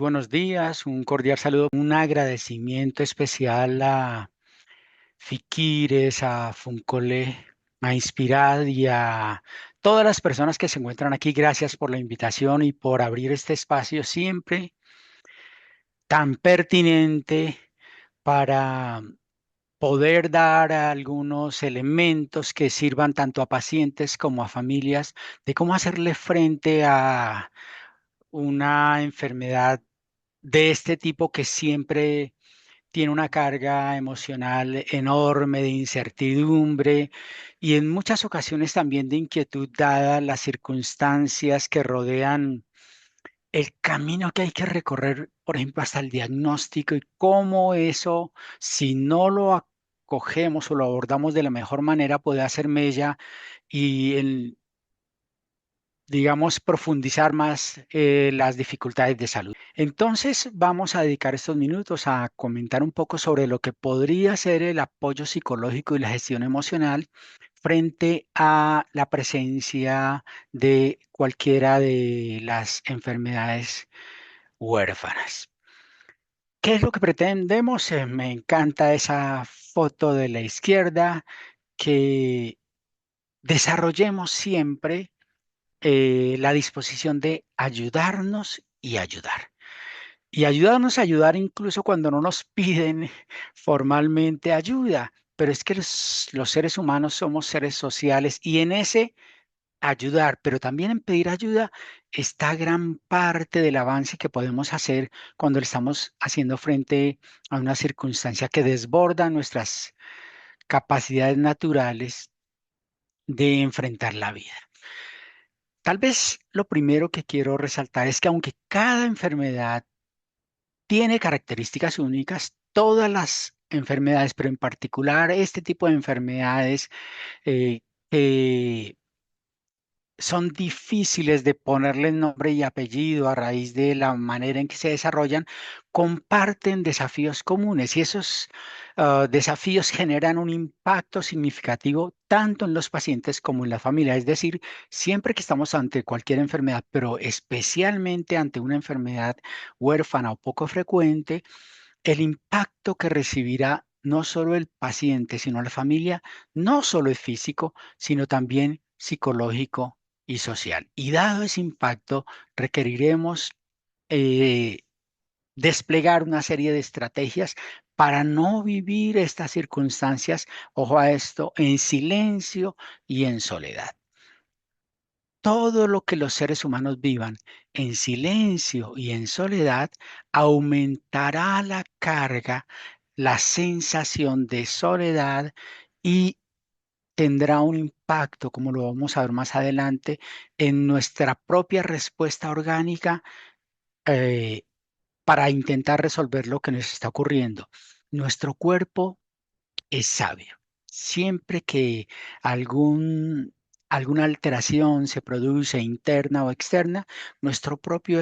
buenos días, un cordial saludo, un agradecimiento especial a Fiquires, a Funcole, a Inspirad y a todas las personas que se encuentran aquí. Gracias por la invitación y por abrir este espacio siempre tan pertinente para poder dar algunos elementos que sirvan tanto a pacientes como a familias de cómo hacerle frente a una enfermedad de este tipo que siempre tiene una carga emocional enorme de incertidumbre y en muchas ocasiones también de inquietud dadas las circunstancias que rodean el camino que hay que recorrer, por ejemplo, hasta el diagnóstico y cómo eso, si no lo acogemos o lo abordamos de la mejor manera, puede hacer mella y digamos, profundizar más las dificultades de salud. Entonces, vamos a dedicar estos minutos a comentar un poco sobre lo que podría ser el apoyo psicológico y la gestión emocional frente a la presencia de cualquiera de las enfermedades huérfanas. ¿Qué es lo que pretendemos? Me encanta esa foto de la izquierda, que desarrollemos siempre la disposición de ayudarnos y ayudar. Y ayudarnos a ayudar incluso cuando no nos piden formalmente ayuda. Pero es que los seres humanos somos seres sociales y en ese ayudar, pero también en pedir ayuda, está gran parte del avance que podemos hacer cuando le estamos haciendo frente a una circunstancia que desborda nuestras capacidades naturales de enfrentar la vida. Tal vez lo primero que quiero resaltar es que aunque cada enfermedad tiene características únicas, todas las enfermedades, pero en particular este tipo de enfermedades que son difíciles de ponerle nombre y apellido a raíz de la manera en que se desarrollan, comparten desafíos comunes y esos desafíos generan un impacto significativo tanto en los pacientes como en la familia. Es decir, siempre que estamos ante cualquier enfermedad, pero especialmente ante una enfermedad huérfana o poco frecuente, el impacto que recibirá no solo el paciente, sino la familia, no solo es físico, sino también psicológico y social. Y dado ese impacto, requeriremos eh, desplegar una serie de estrategias para no vivir estas circunstancias, ojo a esto, en silencio y en soledad. Todo lo que los seres humanos vivan en silencio y en soledad aumentará la carga, la sensación de soledad y tendrá un impacto, como lo vamos a ver más adelante, en nuestra propia respuesta orgánica eh, para intentar resolver lo que nos está ocurriendo. Nuestro cuerpo es sabio. Siempre que algún, alguna alteración se produce interna o externa, nuestro cuerpo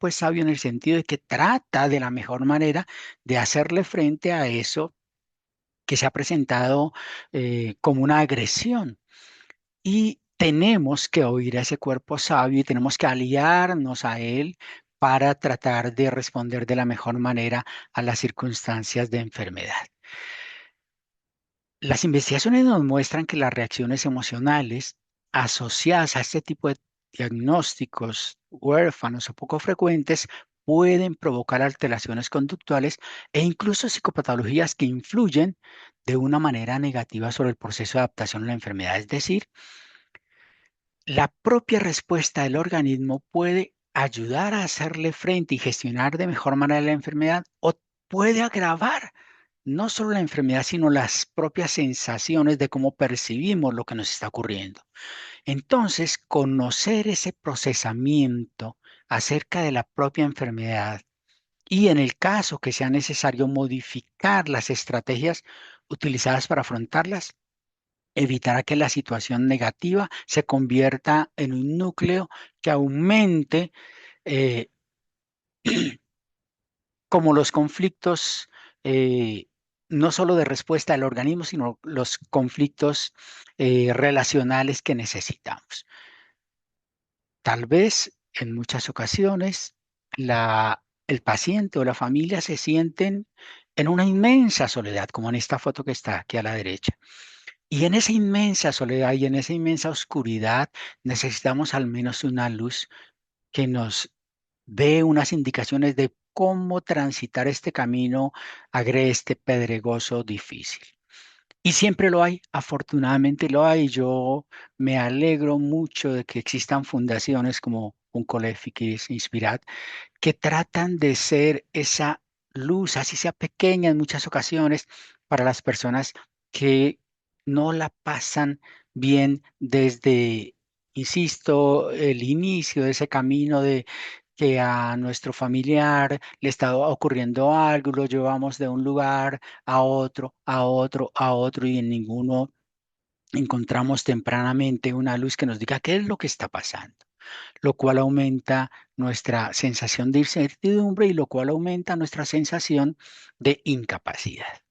es sabio en el sentido de que trata de la mejor manera de hacerle frente a eso que se ha presentado como una agresión. Y tenemos que oír a ese cuerpo sabio y tenemos que aliarnos a él para tratar de responder de la mejor manera a las circunstancias de enfermedad. Las investigaciones nos muestran que las reacciones emocionales asociadas a este tipo de diagnósticos huérfanos o poco frecuentes pueden provocar alteraciones conductuales e incluso psicopatologías que influyen de una manera negativa sobre el proceso de adaptación a la enfermedad. Es decir, la propia respuesta del organismo puede ayudar a hacerle frente y gestionar de mejor manera la enfermedad o puede agravar no solo la enfermedad, sino las propias sensaciones de cómo percibimos lo que nos está ocurriendo. Entonces, conocer ese procesamiento acerca de la propia enfermedad y en el caso que sea necesario modificar las estrategias utilizadas para afrontarlas, evitará que la situación negativa se convierta en un núcleo que aumente eh, como los conflictos, no solo de respuesta del organismo, sino los conflictos relacionales que necesitamos. Tal vez en muchas ocasiones el paciente o la familia se sienten en una inmensa soledad, como en esta foto que está aquí a la derecha. Y en esa inmensa soledad y en esa inmensa oscuridad necesitamos al menos una luz que nos dé unas indicaciones de cómo transitar este camino agreste, pedregoso, difícil. Y siempre lo hay, afortunadamente lo hay. Yo me alegro mucho de que existan fundaciones como un Colefikis, Inspirat, que tratan de ser esa luz, así sea pequeña en muchas ocasiones, para las personas que no la pasan bien desde, insisto, el inicio de ese camino de que a nuestro familiar le está ocurriendo algo, lo llevamos de un lugar a otro, a otro, a otro y en ninguno encontramos tempranamente una luz que nos diga qué es lo que está pasando, lo cual aumenta nuestra sensación de incertidumbre y lo cual aumenta nuestra sensación de incapacidad.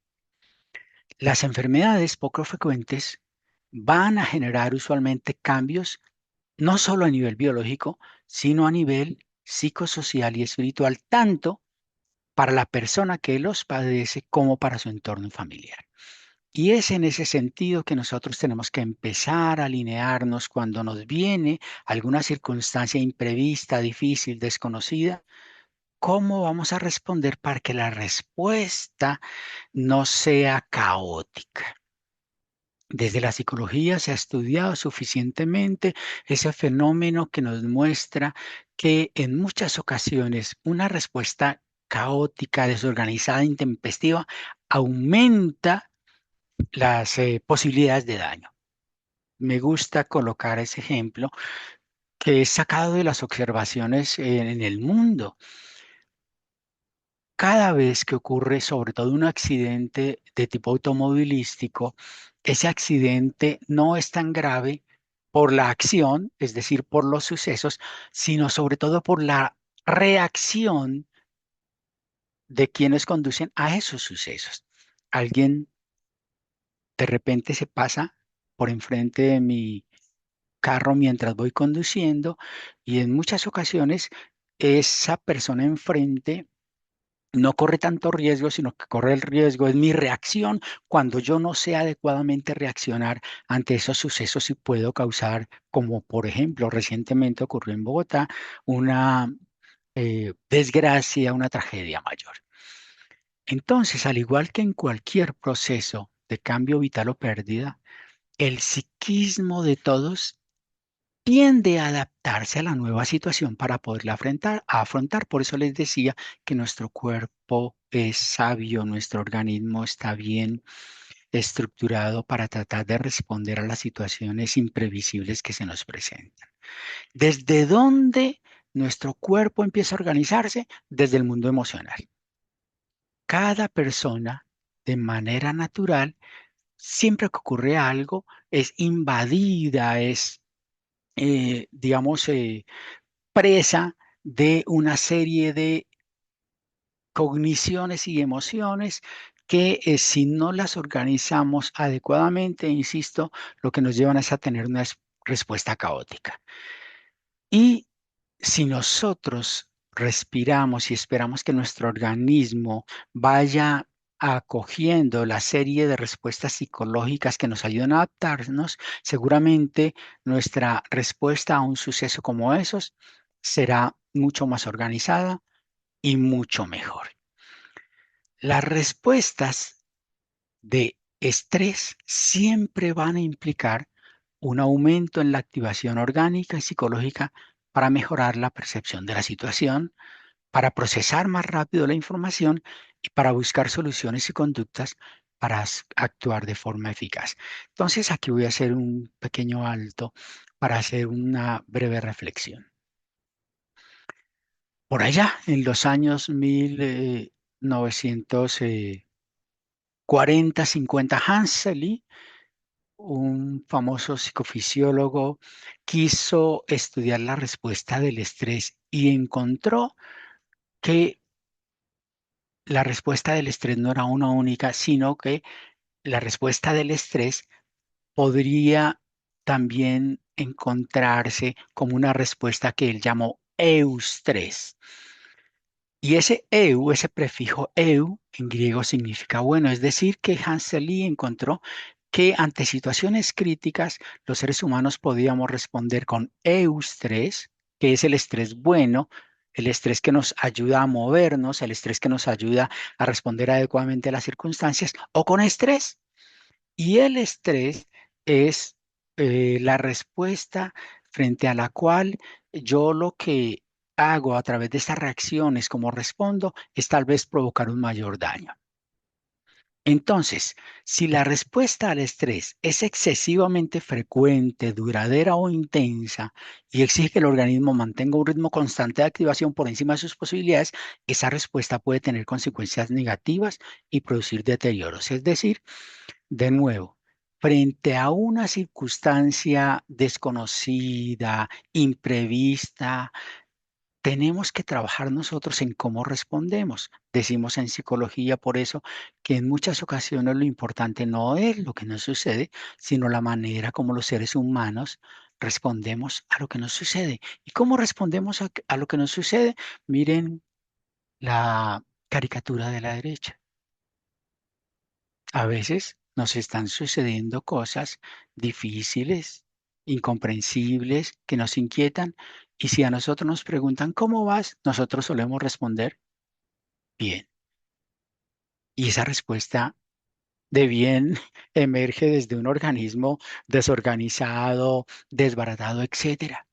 Las enfermedades poco frecuentes van a generar usualmente cambios no solo a nivel biológico, sino a nivel psicosocial y espiritual, tanto para la persona que los padece como para su entorno familiar. Y es en ese sentido que nosotros tenemos que empezar a alinearnos cuando nos viene alguna circunstancia imprevista, difícil, desconocida. ¿Cómo vamos a responder para que la respuesta no sea caótica? Desde la psicología se ha estudiado suficientemente ese fenómeno que nos muestra que en muchas ocasiones una respuesta caótica, desorganizada, intempestiva, aumenta las posibilidades de daño. Me gusta colocar ese ejemplo que es sacado de las observaciones en el mundo. Cada vez que ocurre, sobre todo un accidente de tipo automovilístico, ese accidente no es tan grave por la acción, es decir, por los sucesos, sino sobre todo por la reacción de quienes conducen a esos sucesos. Alguien de repente se pasa por enfrente de mi carro mientras voy conduciendo y en muchas ocasiones esa persona enfrente no corre tanto riesgo, sino que corre el riesgo es mi reacción cuando yo no sé adecuadamente reaccionar ante esos sucesos y puedo causar, como por ejemplo recientemente ocurrió en Bogotá, una desgracia, una tragedia mayor. Entonces, al igual que en cualquier proceso de cambio vital o pérdida, el psiquismo de todos tiende a adaptarse a la nueva situación para poderla afrontar. Por eso les decía que nuestro cuerpo es sabio, nuestro organismo está bien estructurado para tratar de responder a las situaciones imprevisibles que se nos presentan. ¿Desde dónde nuestro cuerpo empieza a organizarse? Desde el mundo emocional. Cada persona, de manera natural, siempre que ocurre algo, es invadida, es, digamos, presa de una serie de cogniciones y emociones que si no las organizamos adecuadamente, insisto, lo que nos llevan es a tener una respuesta caótica. Y si nosotros respiramos y esperamos que nuestro organismo vaya acogiendo la serie de respuestas psicológicas que nos ayudan a adaptarnos, seguramente nuestra respuesta a un suceso como esos será mucho más organizada y mucho mejor. Las respuestas de estrés siempre van a implicar un aumento en la activación orgánica y psicológica para mejorar la percepción de la situación, para procesar más rápido la información y para buscar soluciones y conductas para actuar de forma eficaz. Entonces, aquí voy a hacer un pequeño alto para hacer una breve reflexión. Por allá, en los años 1940, 50, Hans Selye, un famoso psicofisiólogo, quiso estudiar la respuesta del estrés y encontró que la respuesta del estrés no era una única, sino que la respuesta del estrés podría también encontrarse como una respuesta que él llamó eustrés. Y ese eu, ese prefijo eu, en griego significa bueno, es decir, que Hansel Lee encontró que ante situaciones críticas los seres humanos podíamos responder con eustrés, que es el estrés bueno, el estrés que nos ayuda a movernos, el estrés que nos ayuda a responder adecuadamente a las circunstancias, o con estrés. Y el estrés es la respuesta frente a la cual yo lo que hago a través de estas reacciones, como respondo, es tal vez provocar un mayor daño. Entonces, si la respuesta al estrés es excesivamente frecuente, duradera o intensa y exige que el organismo mantenga un ritmo constante de activación por encima de sus posibilidades, esa respuesta puede tener consecuencias negativas y producir deterioros. Es decir, de nuevo, frente a una circunstancia desconocida, imprevista, tenemos que trabajar nosotros en cómo respondemos. Decimos en psicología, por eso, que en muchas ocasiones lo importante no es lo que nos sucede, sino la manera como los seres humanos respondemos a lo que nos sucede. ¿Y cómo respondemos a lo que nos sucede? Miren la caricatura de la derecha. A veces nos están sucediendo cosas difíciles, incomprensibles, que nos inquietan, y si a nosotros nos preguntan ¿cómo vas? Nosotros solemos responder bien. Y esa respuesta de bien emerge desde un organismo desorganizado, desbaratado, etcétera.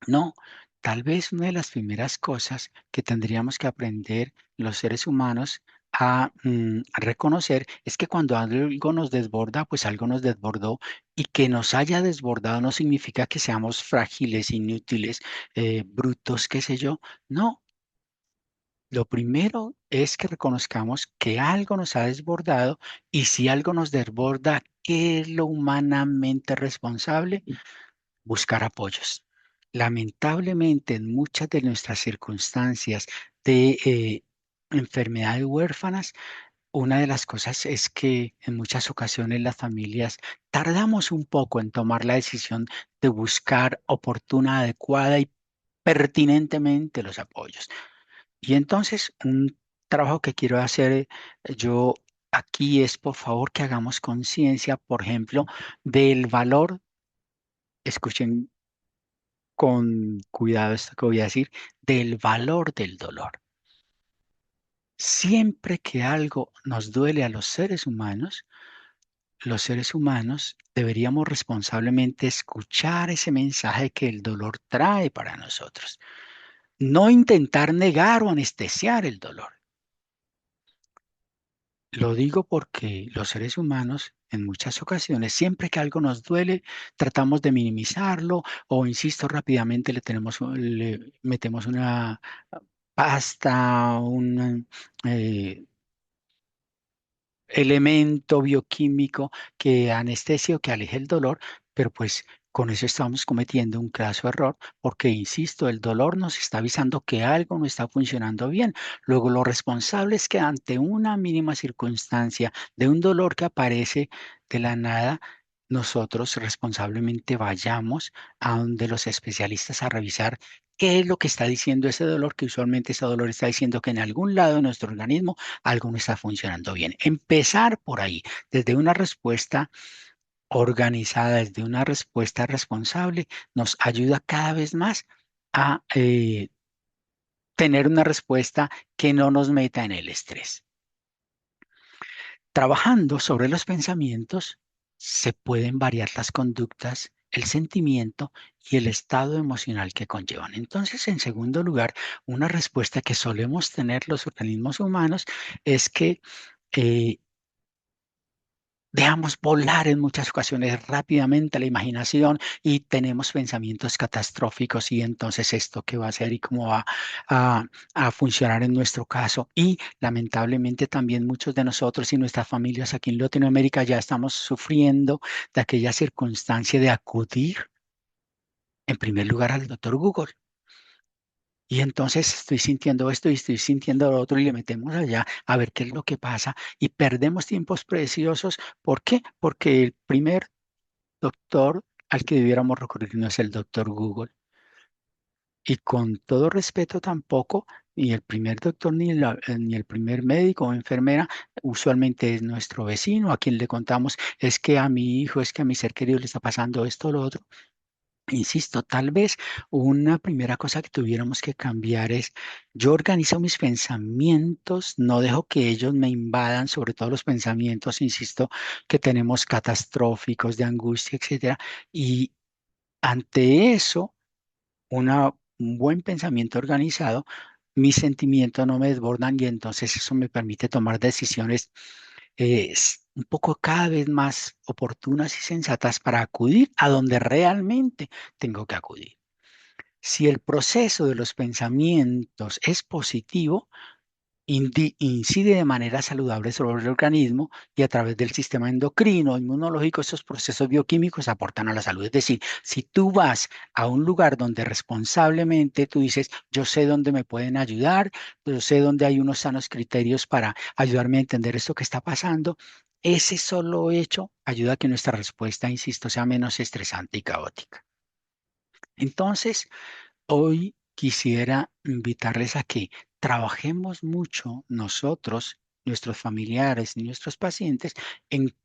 No, tal vez una de las primeras cosas que tendríamos que aprender los seres humanos a reconocer es que cuando algo nos desborda, pues algo nos desbordó, y que nos haya desbordado no significa que seamos frágiles, inútiles, brutos, qué sé yo. No, lo primero es que reconozcamos que algo nos ha desbordado, y si algo nos desborda, ¿qué es lo humanamente responsable? Buscar apoyos. Lamentablemente, en muchas de nuestras circunstancias de enfermedades huérfanas, una de las cosas es que en muchas ocasiones las familias tardamos un poco en tomar la decisión de buscar oportuna, adecuada y pertinentemente los apoyos. Y entonces, un trabajo que quiero hacer yo aquí es, por favor, que hagamos conciencia, por ejemplo, del valor, escuchen con cuidado esto que voy a decir, del valor del dolor. Siempre que algo nos duele a los seres humanos deberíamos responsablemente escuchar ese mensaje que el dolor trae para nosotros. No intentar negar o anestesiar el dolor. Lo digo porque los seres humanos, en muchas ocasiones, siempre que algo nos duele, tratamos de minimizarlo o, insisto, rápidamente le metemos una pasta, un elemento bioquímico que anestesia o que aleje el dolor, pero pues con eso estamos cometiendo un graso error, porque, insisto, el dolor nos está avisando que algo no está funcionando bien. Luego, lo responsable es que ante una mínima circunstancia de un dolor que aparece de la nada, nosotros responsablemente vayamos a donde los especialistas a revisar qué es lo que está diciendo ese dolor, que usualmente ese dolor está diciendo que en algún lado de nuestro organismo algo no está funcionando bien. Empezar por ahí, desde una respuesta organizada, desde una respuesta responsable, nos ayuda cada vez más a tener una respuesta que no nos meta en el estrés. Trabajando sobre los pensamientos, se pueden variar las conductas, el sentimiento y el estado emocional que conllevan. Entonces, en segundo lugar, una respuesta que solemos tener los organismos humanos es que eh, dejamos volar en muchas ocasiones rápidamente la imaginación y tenemos pensamientos catastróficos, y entonces esto qué va a hacer y cómo va a, a funcionar en nuestro caso. Y lamentablemente también muchos de nosotros y nuestras familias aquí en Latinoamérica ya estamos sufriendo de aquella circunstancia de acudir en primer lugar al doctor Google. Y entonces estoy sintiendo esto y estoy sintiendo lo otro, y le metemos allá a ver qué es lo que pasa y perdemos tiempos preciosos. ¿Por qué? Porque el primer doctor al que debiéramos recurrir no es el doctor Google. Y con todo respeto tampoco ni el primer doctor, ni el primer médico o enfermera, usualmente es nuestro vecino a quien le contamos, es que a mi hijo, es que a mi ser querido le está pasando esto o lo otro. Insisto, tal vez una primera cosa que tuviéramos que cambiar es, yo organizo mis pensamientos, no dejo que ellos me invadan, sobre todo los pensamientos, insisto, que tenemos catastróficos, de angustia, etcétera. Y ante eso, un buen pensamiento organizado, mis sentimientos no me desbordan y entonces eso me permite tomar decisiones un poco cada vez más oportunas y sensatas para acudir a donde realmente tengo que acudir. Si el proceso de los pensamientos es positivo, incide de manera saludable sobre el organismo y a través del sistema endocrino, inmunológico, esos procesos bioquímicos aportan a la salud. Es decir, si tú vas a un lugar donde responsablemente tú dices, yo sé dónde me pueden ayudar, yo sé dónde hay unos sanos criterios para ayudarme a entender esto que está pasando, ese solo hecho ayuda a que nuestra respuesta, insisto, sea menos estresante y caótica. Entonces, hoy quisiera invitarles a que trabajemos mucho nosotros, nuestros familiares y nuestros pacientes en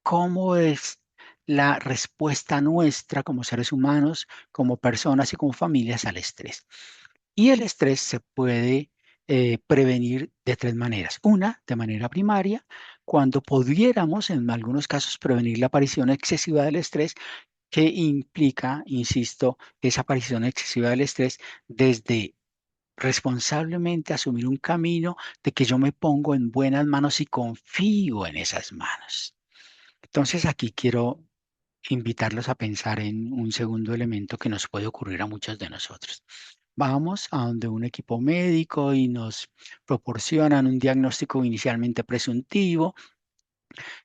cómo es la respuesta nuestra como seres humanos, como personas y como familias al estrés. Y el estrés se puede prevenir de tres maneras. Una, de manera primaria, cuando pudiéramos en algunos casos prevenir la aparición excesiva del estrés que implica, insisto, esa aparición excesiva del estrés desde responsablemente asumir un camino de que yo me pongo en buenas manos y confío en esas manos. Entonces aquí quiero invitarlos a pensar en un segundo elemento que nos puede ocurrir a muchos de nosotros. Vamos a donde un equipo médico y nos proporcionan un diagnóstico inicialmente presuntivo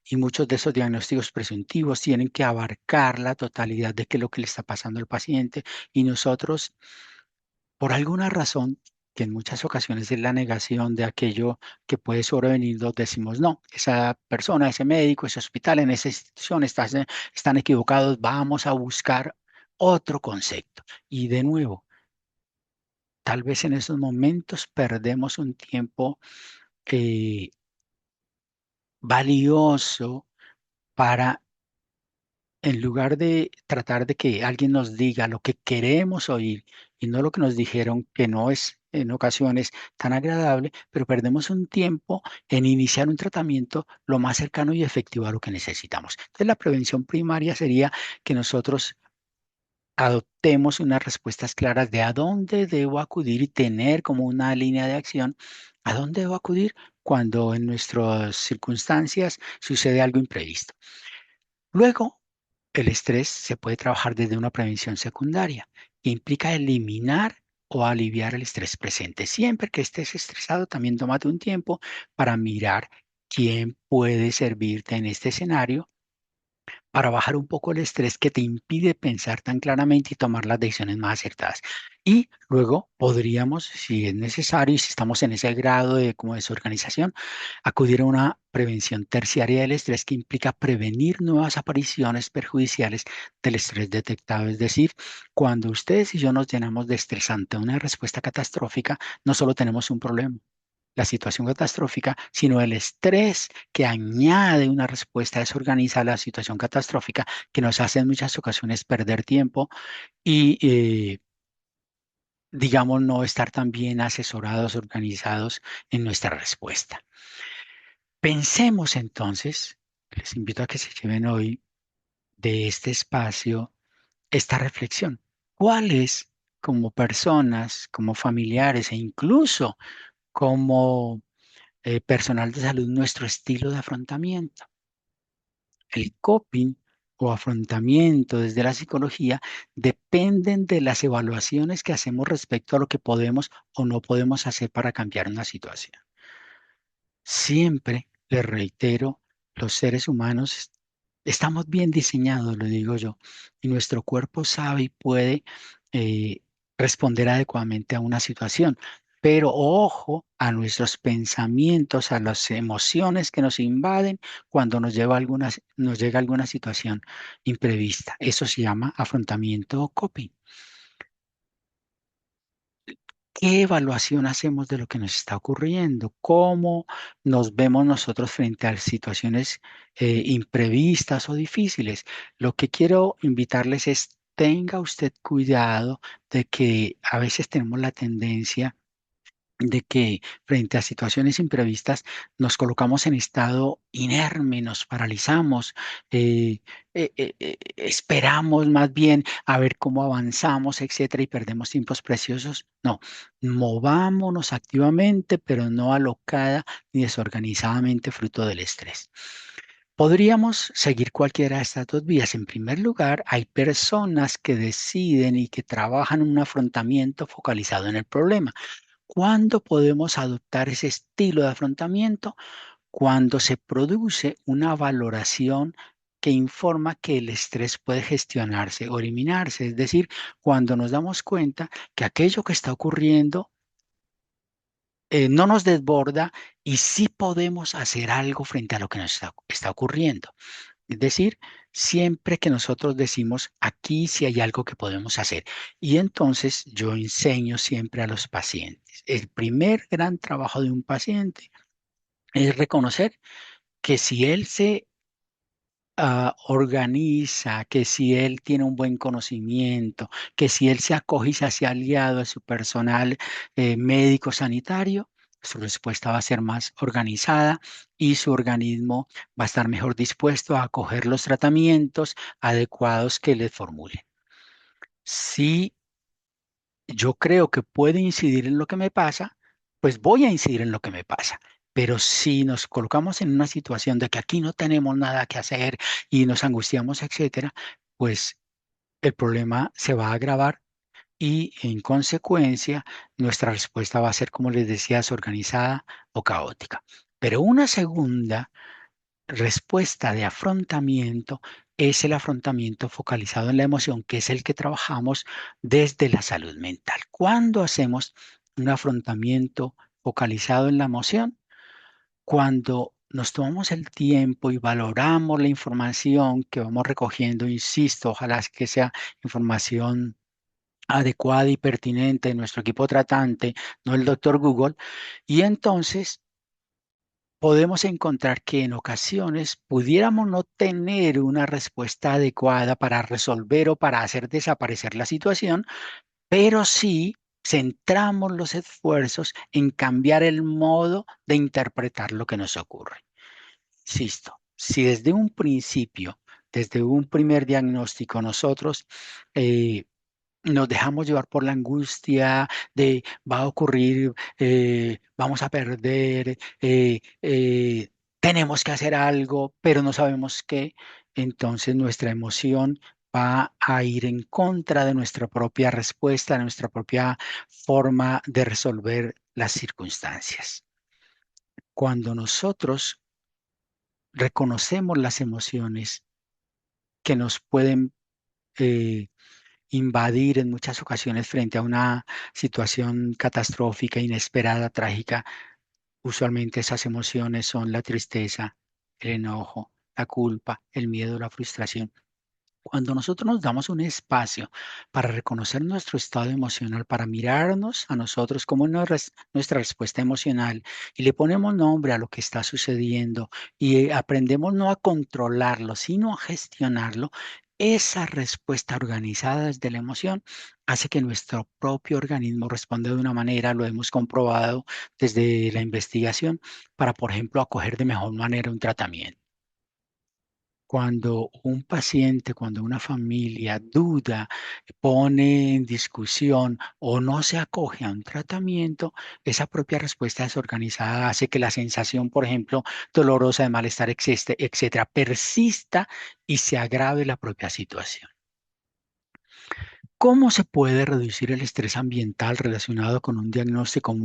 y muchos de esos diagnósticos presuntivos tienen que abarcar la totalidad de qué es lo que le está pasando al paciente y nosotros, por alguna razón, que en muchas ocasiones es la negación de aquello que puede sobrevenir, nos decimos, no, esa persona, ese médico, ese hospital, en esa institución están equivocados, vamos a buscar otro concepto. Y de nuevo, tal vez en esos momentos perdemos un tiempo eh, valioso para en lugar de tratar de que alguien nos diga lo que queremos oír y no lo que nos dijeron, que no es en ocasiones tan agradable, pero perdemos un tiempo en iniciar un tratamiento lo más cercano y efectivo a lo que necesitamos. Entonces, la prevención primaria sería que nosotros adoptemos unas respuestas claras de a dónde debo acudir y tener como una línea de acción a dónde debo acudir cuando en nuestras circunstancias sucede algo imprevisto. Luego, el estrés se puede trabajar desde una prevención secundaria, que implica eliminar o aliviar el estrés presente. Siempre que estés estresado, también tómate un tiempo para mirar quién puede servirte en este escenario para bajar un poco el estrés que te impide pensar tan claramente y tomar las decisiones más acertadas. Y luego podríamos, si es necesario y si estamos en ese grado de como desorganización, acudir a una prevención terciaria del estrés que implica prevenir nuevas apariciones perjudiciales del estrés detectado. Es decir, cuando ustedes y yo nos llenamos de estrés ante una respuesta catastrófica, no solo tenemos un problema, la situación catastrófica, sino el estrés que añade una respuesta desorganizada a la situación catastrófica que nos hace en muchas ocasiones perder tiempo y, digamos, no estar tan bien asesorados, organizados en nuestra respuesta. Pensemos entonces, les invito a que se lleven hoy de este espacio esta reflexión. ¿Cuál es, como personas, como familiares e incluso como personal de salud, nuestro estilo de afrontamiento? El coping o afrontamiento desde la psicología dependen de las evaluaciones que hacemos respecto a lo que podemos o no podemos hacer para cambiar una situación. Siempre, le reitero, los seres humanos estamos bien diseñados, lo digo yo, y nuestro cuerpo sabe y puede eh, responder adecuadamente a una situación. Pero ojo a nuestros pensamientos, a las emociones que nos invaden cuando nos llega alguna situación imprevista. Eso se llama afrontamiento o coping. ¿Qué evaluación hacemos de lo que nos está ocurriendo? ¿Cómo nos vemos nosotros frente a situaciones imprevistas o difíciles? Lo que quiero invitarles es, tenga usted cuidado de que a veces tenemos la tendencia de que frente a situaciones imprevistas nos colocamos en estado inerme, nos paralizamos, esperamos más bien a ver cómo avanzamos, etcétera, y perdemos tiempos preciosos. No, movámonos activamente, pero no alocada ni desorganizadamente fruto del estrés. Podríamos seguir cualquiera de estas dos vías. En primer lugar, hay personas que deciden y que trabajan un afrontamiento focalizado en el problema. ¿Cuándo podemos adoptar ese estilo de afrontamiento? Cuando se produce una valoración que informa que el estrés puede gestionarse o eliminarse, es decir, cuando nos damos cuenta que aquello que está ocurriendo no nos desborda y sí podemos hacer algo frente a lo que nos está ocurriendo. Es decir, siempre que nosotros decimos aquí sí hay algo que podemos hacer. Y entonces yo enseño siempre a los pacientes. El primer gran trabajo de un paciente es reconocer que si él se organiza, que si él tiene un buen conocimiento, que si él se acoge y se hace aliado a su personal médico sanitario, su respuesta va a ser más organizada y su organismo va a estar mejor dispuesto a acoger los tratamientos adecuados que le formulen. Si yo creo que puede incidir en lo que me pasa, pues voy a incidir en lo que me pasa. Pero si nos colocamos en una situación de que aquí no tenemos nada que hacer y nos angustiamos, etcétera, pues el problema se va a agravar y en consecuencia nuestra respuesta va a ser, como les decía, desorganizada o caótica. Pero una segunda respuesta de afrontamiento es el afrontamiento focalizado en la emoción, que es el que trabajamos desde la salud mental. ¿Cuándo hacemos un afrontamiento focalizado en la emoción? Cuando nos tomamos el tiempo y valoramos la información que vamos recogiendo, insisto, ojalá que sea información adecuada y pertinente de nuestro equipo tratante, no el doctor Google, y entonces podemos encontrar que en ocasiones pudiéramos no tener una respuesta adecuada para resolver o para hacer desaparecer la situación, pero sí centramos los esfuerzos en cambiar el modo de interpretar lo que nos ocurre. Insisto, si desde un principio, desde un primer diagnóstico, nosotros eh, nos dejamos llevar por la angustia de va a ocurrir, vamos a perder, tenemos que hacer algo, pero no sabemos qué, entonces nuestra emoción va a ir en contra de nuestra propia respuesta, de nuestra propia forma de resolver las circunstancias. Cuando nosotros reconocemos las emociones que nos pueden eh, invadir en muchas ocasiones frente a una situación catastrófica, inesperada, trágica. Usualmente esas emociones son la tristeza, el enojo, la culpa, el miedo, la frustración. Cuando nosotros nos damos un espacio para reconocer nuestro estado emocional, para mirarnos a nosotros como nuestra respuesta emocional y le ponemos nombre a lo que está sucediendo y aprendemos no a controlarlo, sino a gestionarlo, esa respuesta organizada desde la emoción hace que nuestro propio organismo responda de una manera, lo hemos comprobado desde la investigación, para, por ejemplo, acoger de mejor manera un tratamiento. Cuando un paciente, cuando una familia duda, pone en discusión o no se acoge a un tratamiento, esa propia respuesta desorganizada hace que la sensación, por ejemplo, dolorosa de malestar, etcétera, persista y se agrave la propia situación. ¿Cómo se puede reducir el estrés ambiental relacionado con un diagnóstico,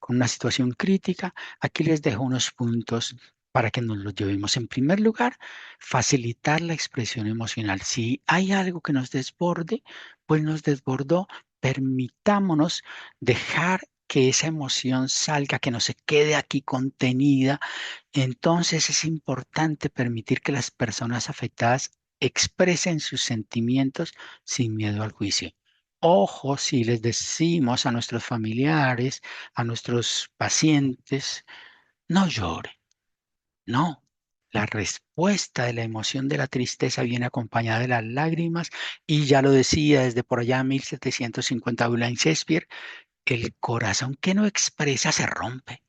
con una situación crítica? Aquí les dejo unos puntos para que nos los llevemos. En primer lugar, facilitar la expresión emocional. Si hay algo que nos desborde, pues nos desbordó. Permitámonos dejar que esa emoción salga, que no se quede aquí contenida. Entonces es importante permitir que las personas afectadas expresen sus sentimientos sin miedo al juicio. Ojo si les decimos a nuestros familiares, a nuestros pacientes, no llore, no. La respuesta de la emoción de la tristeza viene acompañada de las lágrimas y ya lo decía desde por allá 1750 William Shakespeare, el corazón que no expresa se rompe.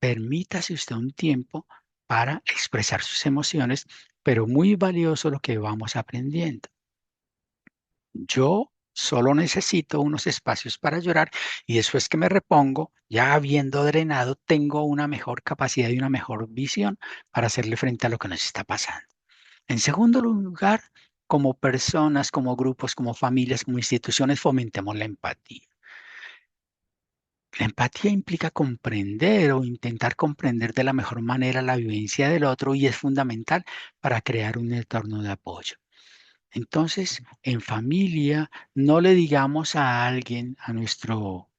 Permítase usted un tiempo para expresar sus emociones, pero muy valioso lo que vamos aprendiendo. Yo solo necesito unos espacios para llorar y después que me repongo, ya habiendo drenado, tengo una mejor capacidad y una mejor visión para hacerle frente a lo que nos está pasando. En segundo lugar, como personas, como grupos, como familias, como instituciones, fomentemos la empatía. La empatía implica comprender o intentar comprender de la mejor manera la vivencia del otro y es fundamental para crear un entorno de apoyo. Entonces, en familia, no le digamos a alguien, a nuestro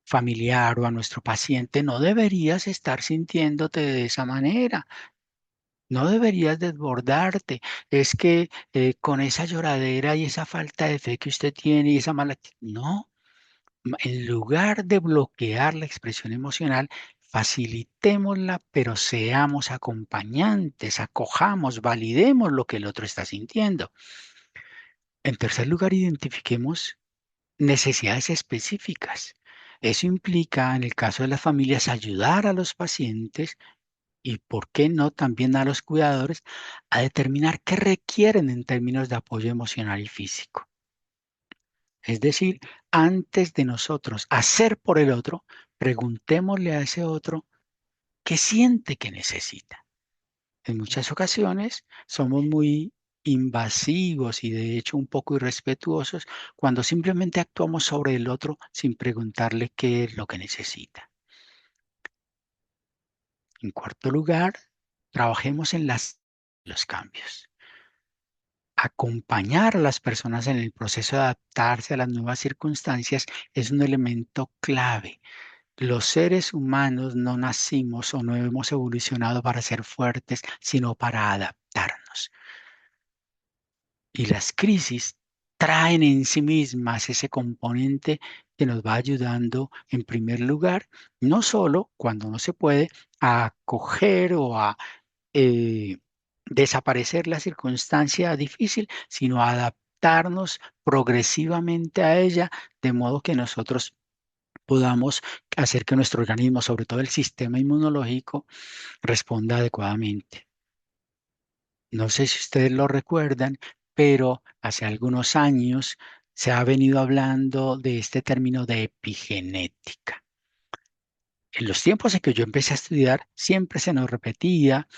familiar o a nuestro paciente, no deberías estar sintiéndote de esa manera, no deberías desbordarte. Es que con esa lloradera y esa falta de fe que usted tiene y esa mala... No, en lugar de bloquear la expresión emocional, facilitémosla, pero seamos acompañantes, acojamos, validemos lo que el otro está sintiendo. En tercer lugar, identifiquemos necesidades específicas. Eso implica, en el caso de las familias, ayudar a los pacientes y, ¿por qué no?, también a los cuidadores a determinar qué requieren en términos de apoyo emocional y físico. Es decir, antes de nosotros hacer por el otro, preguntémosle a ese otro qué siente que necesita. En muchas ocasiones somos muy invasivos y de hecho un poco irrespetuosos cuando simplemente actuamos sobre el otro sin preguntarle qué es lo que necesita. En cuarto lugar, trabajemos en los cambios. Acompañar a las personas en el proceso de adaptarse a las nuevas circunstancias es un elemento clave. Los seres humanos no nacimos o no hemos evolucionado para ser fuertes, sino para adaptarnos. Y las crisis traen en sí mismas ese componente que nos va ayudando, en primer lugar, no solo cuando no se puede, a acoger o a eh, desaparecer la circunstancia difícil, sino a adaptarnos progresivamente a ella, de modo que nosotros podamos hacer que nuestro organismo, sobre todo el sistema inmunológico, responda adecuadamente. No sé si ustedes lo recuerdan, pero hace algunos años se ha venido hablando de este término de epigenética. En los tiempos en que yo empecé a estudiar, siempre se nos repetía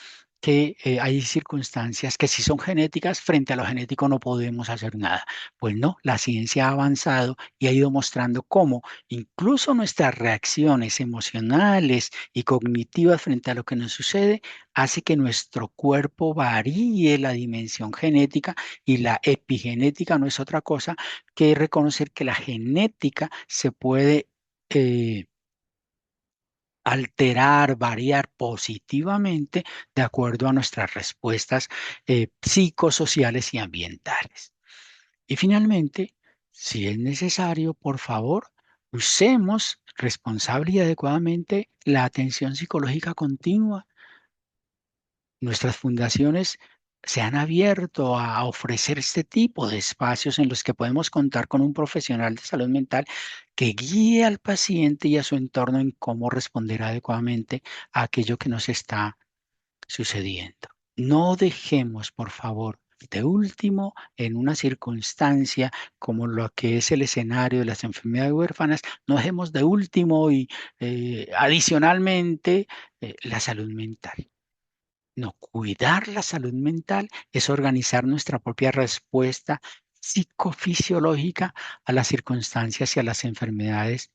que hay circunstancias que si son genéticas, frente a lo genético no podemos hacer nada. Pues no, la ciencia ha avanzado y ha ido mostrando cómo incluso nuestras reacciones emocionales y cognitivas frente a lo que nos sucede hace que nuestro cuerpo varíe la dimensión genética y la epigenética no es otra cosa que reconocer que la genética se puede... alterar, variar positivamente de acuerdo a nuestras respuestas psicosociales y ambientales. Y finalmente, si es necesario, por favor, usemos responsable y adecuadamente la atención psicológica continua. Nuestras fundaciones se han abierto a ofrecer este tipo de espacios en los que podemos contar con un profesional de salud mental que guíe al paciente y a su entorno en cómo responder adecuadamente a aquello que nos está sucediendo. No dejemos, por favor, de último, en una circunstancia como lo que es el escenario de las enfermedades huérfanas, no dejemos de último y adicionalmente la salud mental. No, cuidar la salud mental es organizar nuestra propia respuesta psicofisiológica a las circunstancias y a las enfermedades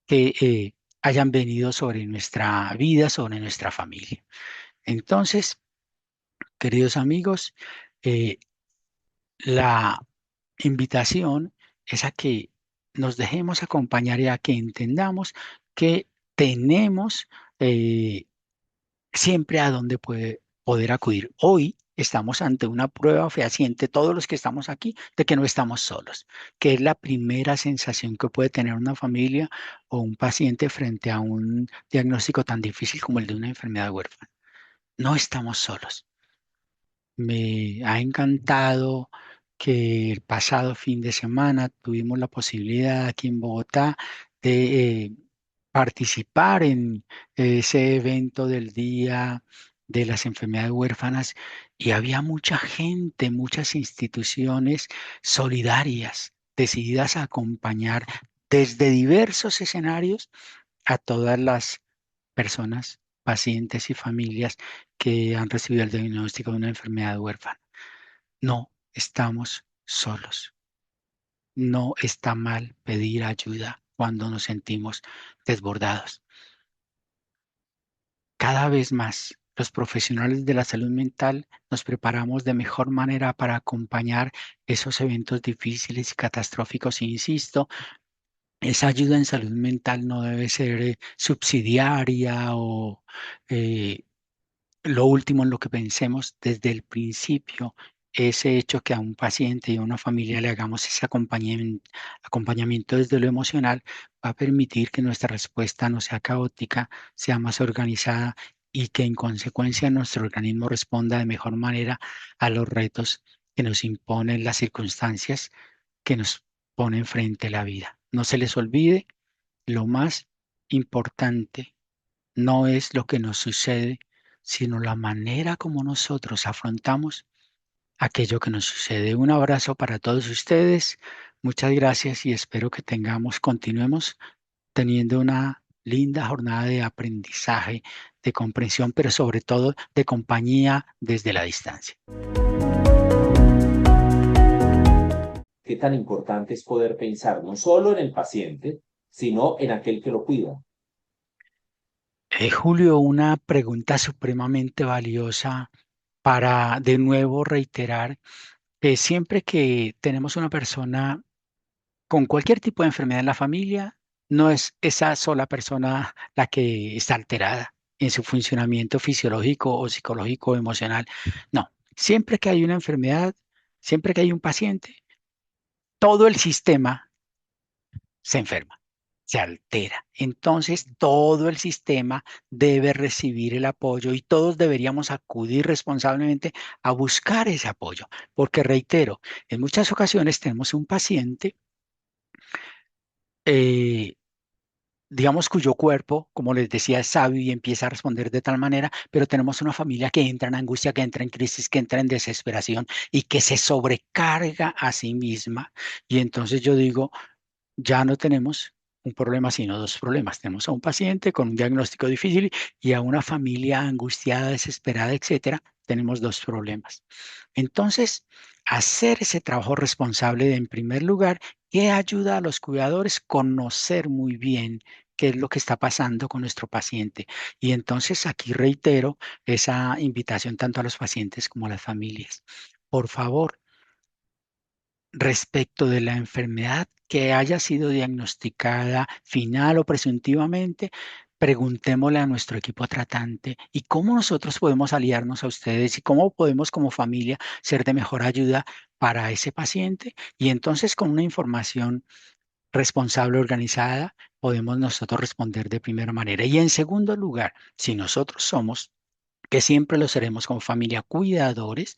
que hayan venido sobre nuestra vida, sobre nuestra familia. Entonces, queridos amigos, eh, la invitación es a que nos dejemos acompañar y a que entendamos que tenemos siempre a dónde poder acudir. Hoy estamos ante una prueba fehaciente, todos los que estamos aquí, de que no estamos solos, que es la primera sensación que puede tener una familia o un paciente frente a un diagnóstico tan difícil como el de una enfermedad huérfana. No estamos solos. Me ha encantado que el pasado fin de semana tuvimos la posibilidad aquí en Bogotá de participar en ese evento del Día de las Enfermedades Huérfanas y había mucha gente, muchas instituciones solidarias, decididas a acompañar desde diversos escenarios a todas las personas, pacientes y familias que han recibido el diagnóstico de una enfermedad huérfana. No estamos solos. No está mal pedir ayuda cuando nos sentimos desbordados. Cada vez más, los profesionales de la salud mental nos preparamos de mejor manera para acompañar esos eventos difíciles y catastróficos. Insisto, esa ayuda en salud mental no debe ser subsidiaria o eh, lo último en lo que pensemos desde el principio. Ese hecho que a un paciente y a una familia le hagamos ese acompañamiento desde lo emocional va a permitir que nuestra respuesta no sea caótica, sea más organizada y que en consecuencia nuestro organismo responda de mejor manera a los retos que nos imponen las circunstancias que nos ponen frente a la vida. No se les olvide, lo más importante no es lo que nos sucede, sino la manera como nosotros afrontamos aquello que nos sucede. Un abrazo para todos ustedes. Muchas gracias y espero que continuemos teniendo una linda jornada de aprendizaje, de comprensión, pero sobre todo de compañía desde la distancia. Qué tan importante es poder pensar no solo en el paciente, sino en aquel que lo cuida. Julio, una pregunta supremamente valiosa para de nuevo reiterar que siempre que tenemos una persona con cualquier tipo de enfermedad en la familia, no es esa sola persona la que está alterada en su funcionamiento fisiológico o psicológico o emocional. No, siempre que hay una enfermedad, siempre que hay un paciente, todo el sistema se enferma, se altera. Entonces, todo el sistema debe recibir el apoyo y todos deberíamos acudir responsablemente a buscar ese apoyo, porque reitero, en muchas ocasiones tenemos un paciente eh, digamos, cuyo cuerpo, como les decía, es sabio y empieza a responder de tal manera, pero tenemos una familia que entra en angustia, que entra en crisis, que entra en desesperación y que se sobrecarga a sí misma. Y entonces yo digo, ya no tenemos un problema, sino dos problemas. Tenemos a un paciente con un diagnóstico difícil y a una familia angustiada, desesperada, etcétera. Tenemos dos problemas. Entonces, hacer ese trabajo responsable de, en primer lugar, que ayuda a los cuidadores a conocer muy bien qué es lo que está pasando con nuestro paciente. Y entonces aquí reitero esa invitación tanto a los pacientes como a las familias. Por favor, respecto de la enfermedad que haya sido diagnosticada final o presuntivamente, preguntémosle a nuestro equipo tratante y cómo nosotros podemos aliarnos a ustedes y cómo podemos como familia ser de mejor ayuda para ese paciente. Y entonces con una información responsable, organizada, podemos nosotros responder de primera manera. Y en segundo lugar, si nosotros somos, que siempre lo seremos como familia, cuidadores,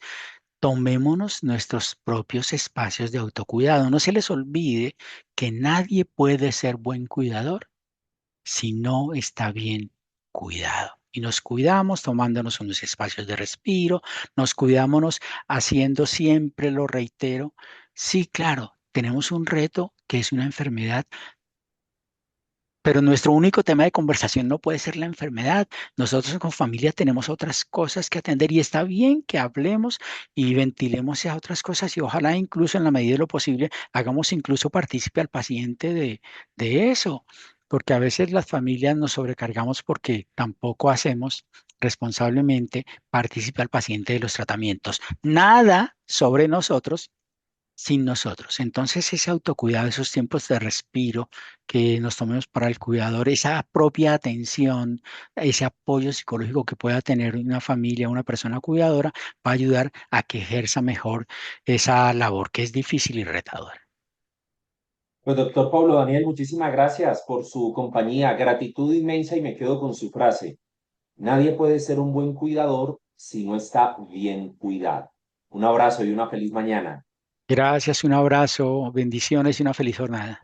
tomémonos nuestros propios espacios de autocuidado. No se les olvide que nadie puede ser buen cuidador si no está bien cuidado. Y nos cuidamos tomándonos unos espacios de respiro, nos cuidámonos haciendo siempre, lo reitero, sí, claro, tenemos un reto que es una enfermedad, pero nuestro único tema de conversación no puede ser la enfermedad. Nosotros como familia tenemos otras cosas que atender y está bien que hablemos y ventilemos esas otras cosas y ojalá incluso en la medida de lo posible hagamos incluso partícipe al paciente de eso, porque a veces las familias nos sobrecargamos porque tampoco hacemos responsablemente partícipe al paciente de los tratamientos. Nada sobre nosotros sin nosotros. Entonces, ese autocuidado, esos tiempos de respiro que nos tomemos para el cuidador, esa propia atención, ese apoyo psicológico que pueda tener una familia, una persona cuidadora, va a ayudar a que ejerza mejor esa labor que es difícil y retadora. Pues doctor Pablo Daniel, muchísimas gracias por su compañía, gratitud inmensa y me quedo con su frase. Nadie puede ser un buen cuidador si no está bien cuidado. Un abrazo y una feliz mañana. Gracias, un abrazo, bendiciones y una feliz jornada.